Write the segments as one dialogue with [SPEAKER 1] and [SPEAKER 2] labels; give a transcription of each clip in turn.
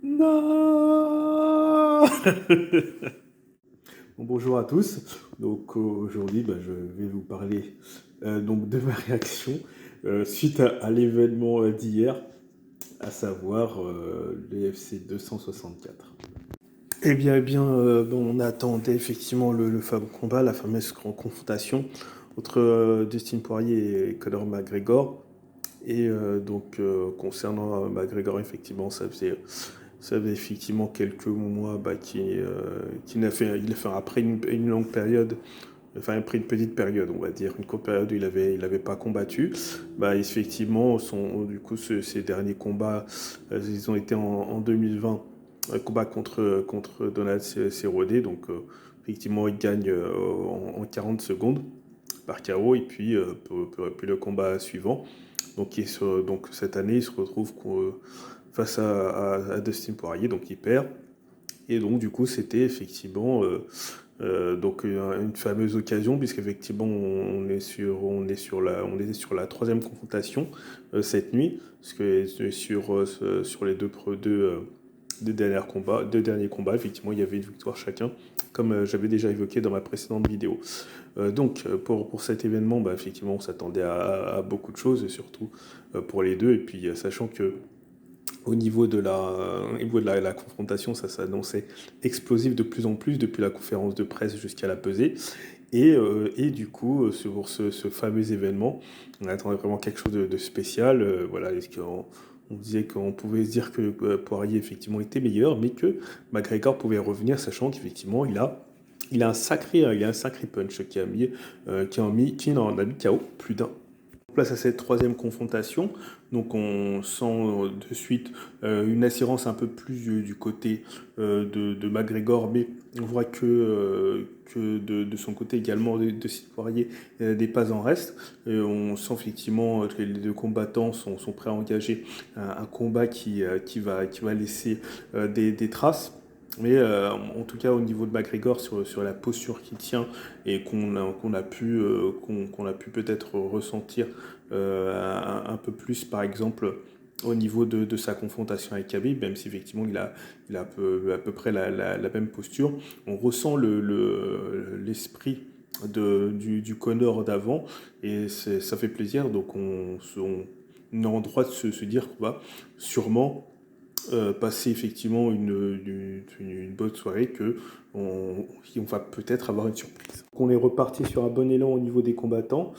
[SPEAKER 1] Non. Bon, bonjour à tous. Donc aujourd'hui, je vais vous parler donc de ma réaction suite à l'événement d'hier, à savoir les FC 264. On attendait effectivement le fameux combat, la fameuse confrontation entre Dustin Poirier et Conor McGregor. Concernant McGregor, effectivement, ça faisait effectivement quelques mois qu'il il a fait après une longue période, enfin après une petite période, on va dire, une courte période où il avait pas combattu. Effectivement, ces derniers combats, ils ont été en 2020, un combat contre Donald Cerrone, effectivement, il gagne en 40 secondes par KO, et puis le combat suivant. Donc cette année, il se retrouve face à Dustin Poirier, donc il perd. Et donc du coup, c'était effectivement une fameuse occasion, puisqu'effectivement on est sur la troisième confrontation cette nuit, parce que sur les deux derniers combats, effectivement, il y avait une victoire chacun, comme j'avais déjà évoqué dans ma précédente vidéo. Pour cet événement, effectivement, on s'attendait à beaucoup de choses, et surtout pour les deux. Et puis, sachant que au niveau de la confrontation, ça s'annonçait explosif de plus en plus depuis la conférence de presse jusqu'à la pesée. Du coup, sur ce fameux événement, on attendait vraiment quelque chose de spécial. Voilà, on disait qu'on pouvait se dire que Poirier effectivement était meilleur, mais que McGregor pouvait revenir, sachant qu'effectivement il a un sacré punch qui en a mis KO plus d'un. Place à cette troisième confrontation, donc on sent de suite une assurance un peu plus du côté de McGregor, mais on voit que de son côté également de Sid Poirier, des pas en reste. On sent effectivement que les deux combattants sont prêts à engager un combat qui va laisser des traces. Mais en tout cas, au niveau de McGregor, sur la posture qu'il tient et qu'on a pu peut-être ressentir un peu plus, par exemple, au niveau de sa confrontation avec Khabib, même si effectivement il a à peu près la même posture, on ressent l'esprit du Conor d'avant, et ça fait plaisir. Donc on est en droit de se dire qu'on va sûrement passer effectivement une bonne soirée, on va peut-être avoir une surprise. On est reparti sur un bon élan au niveau des combattants,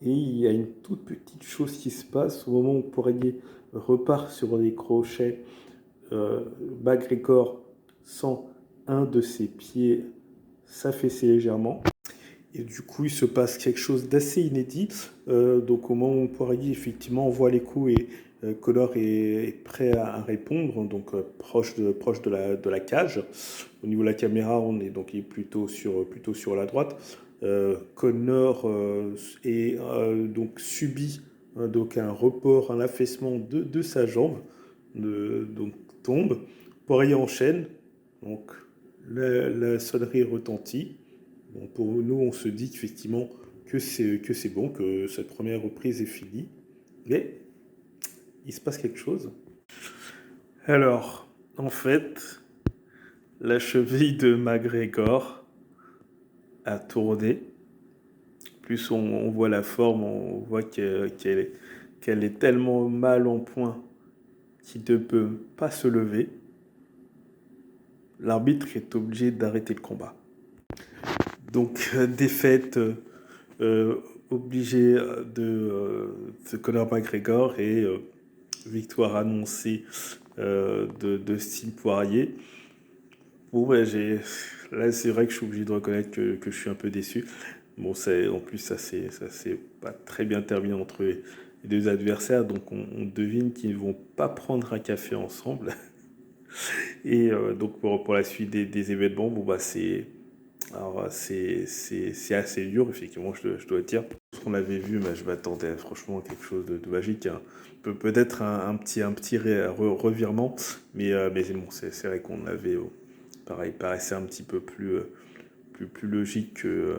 [SPEAKER 1] et il y a une toute petite chose qui se passe au moment où Poirier repart sur les crochets. McGregor sent un de ses pieds s'affaisser légèrement. Et du coup, il se passe quelque chose d'assez inédit. Donc, au moment où Poirier, effectivement, envoie les coups, et Conor est prêt à répondre, donc proche de la cage. Au niveau de la caméra, il est plutôt sur la droite. Conor donc subit donc un report, un affaissement de sa jambe, donc tombe. Poirier enchaîne, donc la sonnerie retentit. Bon, pour nous, on se dit qu'effectivement que c'est bon, que cette première reprise est finie. Mais il se passe quelque chose. Alors, en fait, la cheville de McGregor a tourné. Plus on voit la forme, on voit qu'elle est tellement mal en point qu'il ne peut pas se lever. L'arbitre est obligé d'arrêter le combat. Donc, défaite euh, obligée de Conor McGregor, et victoire annoncée de Steve Poirier. Bon, là, c'est vrai que je suis obligé de reconnaître que je suis un peu déçu. Bon, en plus, ça s'est pas très bien terminé entre les deux adversaires, donc on devine qu'ils ne vont pas prendre un café ensemble. Et donc, pour la suite des événements, c'est assez dur, effectivement, je dois dire. Ce qu'on avait vu, je m'attendais franchement à quelque chose de magique, hein. Peut-être un petit revirement, mais bon, c'est vrai qu'on avait, pareil, paraissait un petit peu plus logique que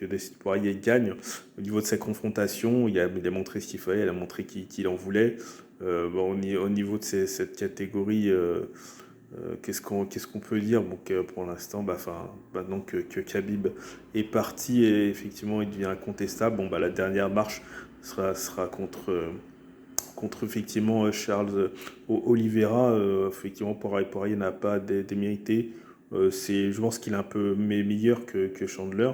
[SPEAKER 1] Dustin Poirier gagne. Au niveau de sa confrontation, il a montré ce qu'il fallait, il a montré qu'il en voulait. Au niveau de cette catégorie, qu'est-ce qu'on peut dire? Bon, pour l'instant, maintenant que Khabib est parti et effectivement il devient incontestable, la dernière marche sera contre effectivement Charles Oliveira. Effectivement, Poirier n'a pas démérité. Je pense qu'il est un peu meilleur que Chandler.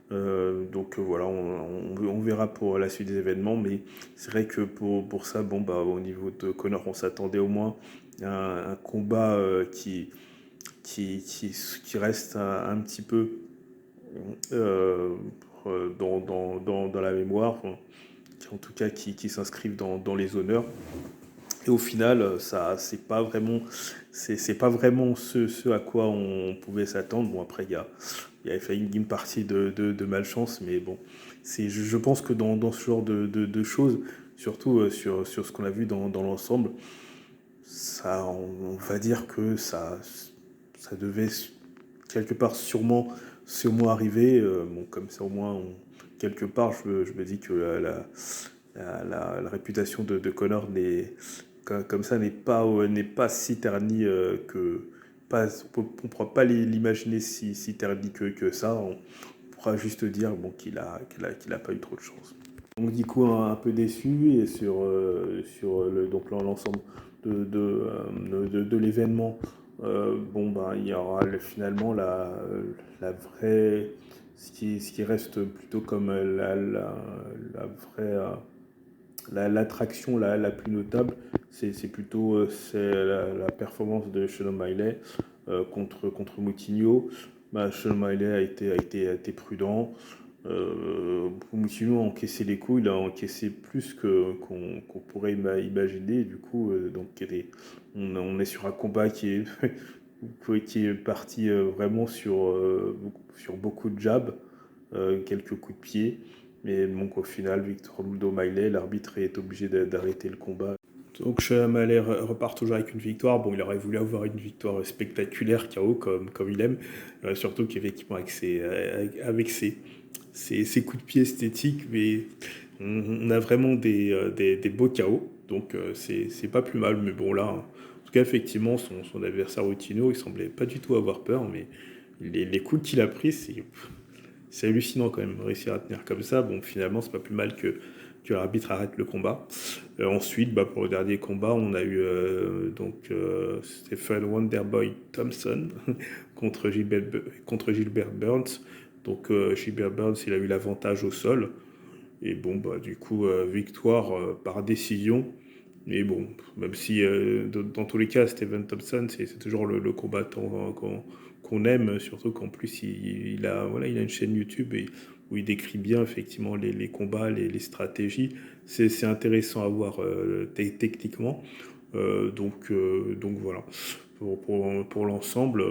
[SPEAKER 1] Voilà, on verra pour la suite des événements, mais c'est vrai que pour ça, au niveau de Conor, on s'attendait au moins à un combat qui reste un petit peu euh, dans la mémoire, enfin, en tout cas qui s'inscrivent dans les honneurs. Et au final, ça, c'est pas vraiment ce à quoi on pouvait s'attendre. Bon, après, il y a fait une partie de malchance, mais bon, je pense que dans ce genre de choses, surtout sur ce qu'on a vu dans l'ensemble, ça, on va dire que ça devait quelque part sûrement arriver. Comme ça, au moins, quelque part, je me dis que la réputation de Connor comme ça n'est pas si ternie on ne pourra pas l'imaginer si ternie que ça. On pourra juste dire qu'il a pas eu trop de chance. Donc du coup un peu déçu et sur l'ensemble de l'événement. Il y aura finalement la vraie, ce qui reste plutôt comme la vraie l'attraction la plus notable, c'est plutôt la performance de Sean O'Malley contre Moutinho. Sean O'Malley a été prudent. Moutinho a encaissé les coups, il a encaissé plus qu'on pourrait imaginer. Du coup, on est sur un combat qui est parti vraiment sur beaucoup de jabs, quelques coups de pied. Mais donc au final, Victor O'Malley, l'arbitre est obligé d'arrêter le combat. Donc Sean O'Malley repart toujours avec une victoire. Bon, il aurait voulu avoir une victoire spectaculaire, KO, comme il aime. Surtout qu'effectivement, avec ses coups de pied esthétiques, mais on a vraiment des beaux KO. Donc c'est pas plus mal. Mais bon, là, en tout cas, effectivement, son adversaire Moutinho, il semblait pas du tout avoir peur. Mais les coups qu'il a pris, c'est hallucinant quand même, réussir à tenir comme ça. Bon, finalement, c'est pas plus mal que l'arbitre arrête le combat. Ensuite, pour le dernier combat, on a eu Stephen Wonderboy Thompson contre Gilbert Burns. Donc Gilbert Burns, il a eu l'avantage au sol. Et du coup, victoire par décision. Mais bon, même si dans tous les cas, Stephen Thompson, c'est toujours le combattant qu'on aime, surtout qu'en plus il a une chaîne YouTube où il décrit bien effectivement les combats, les stratégies. C'est intéressant à voir techniquement. Donc voilà, pour l'ensemble.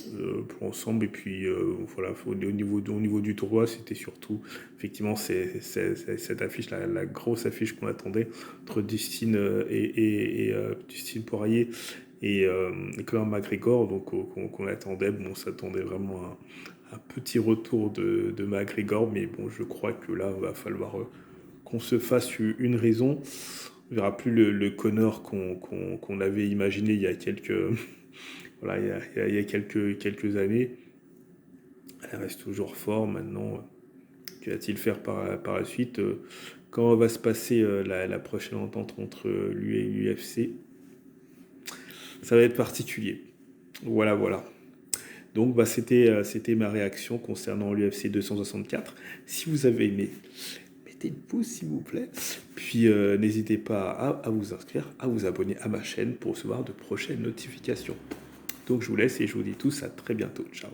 [SPEAKER 1] Et puis voilà, au niveau du tournoi, c'était surtout effectivement cette affiche, la grosse affiche qu'on attendait entre Dustin Dustin Poirier et Conor McGregor, donc qu'on attendait. On s'attendait vraiment à un petit retour de McGregor, mais bon, je crois que là, il va falloir qu'on se fasse une raison. On verra plus le Conor qu'on avait imaginé il y a quelques voilà, il y a quelques années. Elle reste toujours fort maintenant. Que va-t-il faire par la suite? Quand va se passer la prochaine entente entre lui et l'UFC? Ça va être particulier. Voilà. Donc c'était ma réaction concernant l'UFC 264. Si vous avez aimé, mettez le pouce s'il vous plaît. Puis n'hésitez pas à vous inscrire, à vous abonner à ma chaîne pour recevoir de prochaines notifications. Donc je vous laisse et je vous dis tous à très bientôt. Ciao.